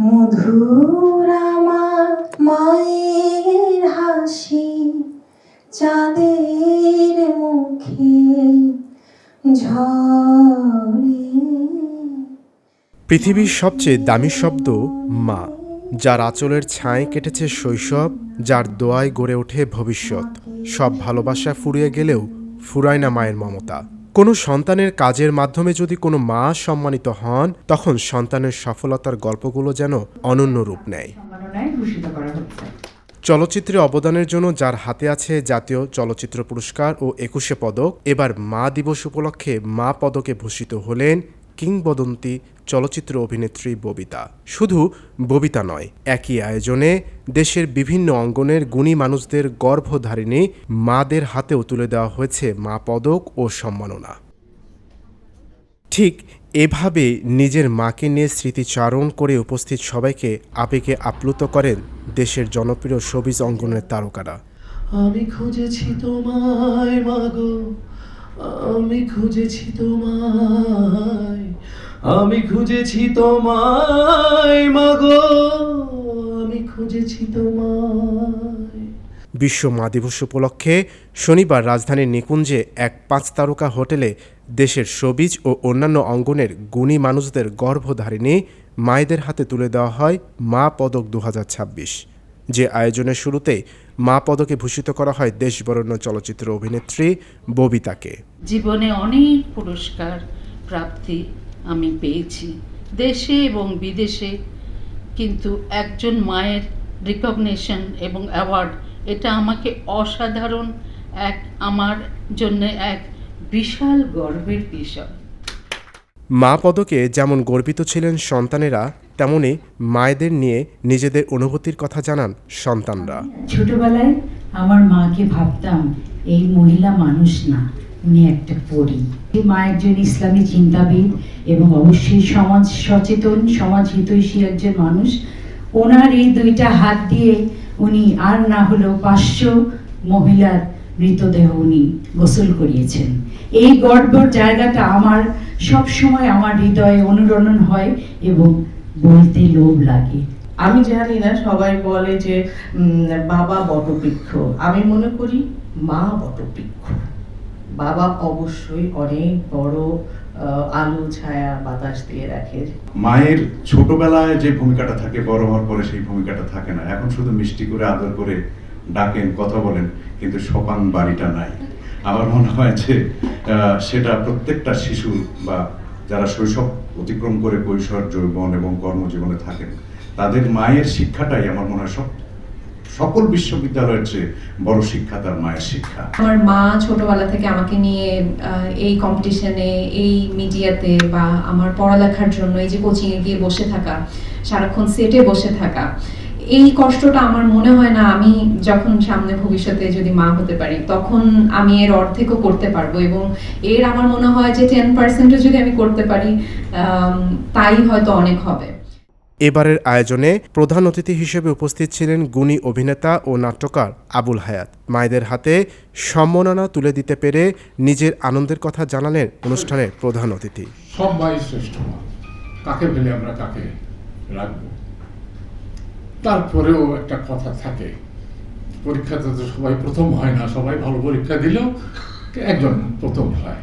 মধুর আমার মায়ের হাসি, চাঁদের মুখে ঝরে। পৃথিবীর সবচেয়ে দামি শব্দ মা, যার আঁচলের ছায় কেটেছে শৈশব, যার দোয়ায় গড়ে ওঠে ভবিষ্যৎ। সব ভালোবাসা ফুরিয়ে গেলেও ফুরায় না মায়ের মমতা। কোনো সন্তানের কাজের মাধ্যমে যদি কোনো মা সম্মানিত হন, তখন সন্তানের সফলতার গল্পগুলো যেন অনন্য রূপ নেয়। চলচ্চিত্রে অবদানের জন্য যার হাতে আছে জাতীয় চলচ্চিত্র পুরস্কার ও ২১ পদক, এবার মা দিবস উপলক্ষে মা পদকে ভূষিত হলেন কিংবদন্তি চলচ্চিত্র অভিনেত্রী ববিতা। শুধু ববিতা নয়, একই আয়োজনে দেশের বিভিন্ন অঙ্গনের গুণী মানুষদের গর্ভধারিণী মাদের হাতেও তুলে দেওয়া হয়েছে মা পদক ও সম্মাননা। ঠিক এভাবে নিজের মাকে নিয়ে স্মৃতিচারণ করে উপস্থিত সবাইকে আবেগে আপ্লুত করেন দেশের জনপ্রিয় শোবিজ অঙ্গনের তারকারা। আমি খুঁজেছি তোমায় মাগো, আমি খুঁজেছি তোমায়, আমি খুঁজেছি তোমায় মাগো, আমি খুঁজেছি তোমায়। বিশ্ব মা দিবস উপলক্ষে শনিবার রাজধানীর নিকুঞ্জে এক ৫ তারকা হোটেলে দেশের শোবিজ ও অন্যান্য অঙ্গনের গুণী মানুষদের গর্ভধারিণী মায়েদের হাতে তুলে দেওয়া হয় মা পদক ২০২৬, যে আয়োজনের শুরুতেই মা পদকে ভূষিত করা হয় দেশবরেণ্য চলচ্চিত্র অভিনেত্রী ববিতাকে। জীবনে অনেক পুরস্কার প্রাপ্তি আমি পেয়েছি দেশে এবং বিদেশে, কিন্তু একজন মায়ের রিকগনিশন এবং অ্যাওয়ার্ড, এটা আমাকে অসাধারণ আমার জন্য এক বিশাল গর্বের বিষয়। মা পদকে যেমন গর্বিত ছিলেন সন্তানেরা, তেমনি মায়েদের নিয়ে নিজেদের অনুভূতির কথা জানান সন্তানরা। ছোটবেলায় আমার মাকে ভাবতাম এই মহিলা মানুষ না, উনি একটা পরী। মা একজন ইসলামী চিন্তাবিদ এবং অবশ্যই সমাজ সচেতন, সমাজ হিতৈষী একজন মানুষ। ওনার এই দুইটা হাত দিয়ে উনি আর না হলেও ৫০০ মহিলার মৃতদেহ উনি গোসল করিয়েছেন। এই গর্বের জায়গাটা আমার সব সময় আমার হৃদয়ে অনুরণন হয় এবং বলতে লোভ লাগে। আমি জানি না, সবাই বলে যে বাবা বটবৃক্ষ, আমি মনে করি মা বটবৃক্ষ। বাবা অবশ্যই অনেক বড় আলো ছায়া বাতাস দিয়ে রাখে। মায়ের ছোটবেলায় যে ভূমিকাটা থাকে, বড় হওয়ার পরে সেই ভূমিকাটা থাকে না। এখন শুধু মিষ্টি করে আদর করে ডাকেন, কথা বলেন, কিন্তু সোপান বাড়িটা নাই। আমার মনে হয় যে সেটা প্রত্যেকটা শিশু বা যারা শৈশব অতিক্রম করে কৈশোর, যৌবন এবং কর্মজীবনে থাকেন, তাদের মায়ের শিক্ষাটাই আমার মনে হয় সকল বিশ্ববিদ্যালয়ের চেয়ে বড় শিক্ষা তার মায়ের শিক্ষা। আমার মা ছোটবেলা থেকে আমাকে নিয়ে এই কম্পিটিশনে, এই মিডিয়াতে বা আমার পড়ালেখার জন্য এই যে কোচিংয়ে গিয়ে বসে থাকা, সারাক্ষণ সেটে বসে থাকা, এই কষ্টটা আমার মনে হয় না আমি যখন সামনে ভবিষ্যতে যদি মা হতে পারি তখন আমি এর অর্ধেকও করতে পারবো। এবং এর আমার মনে হয় যে 10% যদি আমি করতে পারি তাই হয়তো অনেক হবে। এবারের আয়োজনে প্রধান অতিথি হিসেবে উপস্থিত ছিলেন গুণী অভিনেতা ও নাট্যকার আবুল হায়াত। মায়েদের হাতে সম্মাননা তুলে দিতে পেরে নিজের আনন্দের কথা জানালেন অনুষ্ঠানের প্রধান অতিথি। সব মাই শ্রেষ্ঠ মা, কাকে ফেলে আমরা কাকে রাখবো। তারপরেও একটা কথা থাকে, পরীক্ষাতে তো সবাই প্রথম হয় না, সবাই ভালো পরীক্ষা দিলেও একজন প্রথম হয়।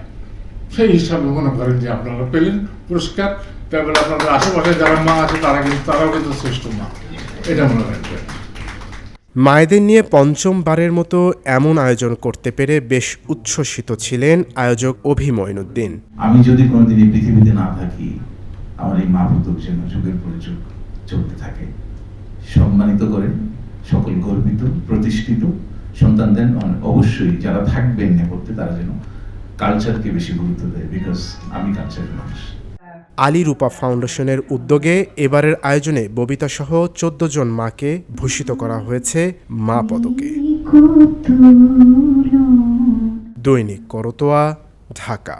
সেই হিসাবে মনে করেন যে আপনারা পেলেন পুরস্কার, তারপরে আপনাদের আশেপাশে যারা মা আছে তারাও কিন্তু শ্রেষ্ঠ মা, এটা মনে রাখবেন। মায়েদের নিয়ে পঞ্চমবারের মতো এমন আয়োজন করতে পেরে বেশ উচ্ছ্বসিত ছিলেন আয়োজক অভি মঈনুদ্দিন। আমি যদি কোনোদিন এই পৃথিবীতে না থাকি, আমার এই মা পদক যেন যুগের পরে যুগ চলতে থাকে। সম্মানিত করেন সকল গর্বিত প্রতিষ্ঠিত সন্তানদের। অবশ্যই যারা থাকবেন নেপথ্যে তারা যেন কালচারকে বেশি গুরুত্ব দেয়, বিকজ আমি কালচারের মানুষ। আলী রূপা ফাউন্ডেশনের উদ্যোগে এবারের আয়োজনে ববিতা সহ ১৪ জন মাকে ভূষিত করা হয়েছে মা পদকে। দৈনিক করতোয়া, ঢাকা।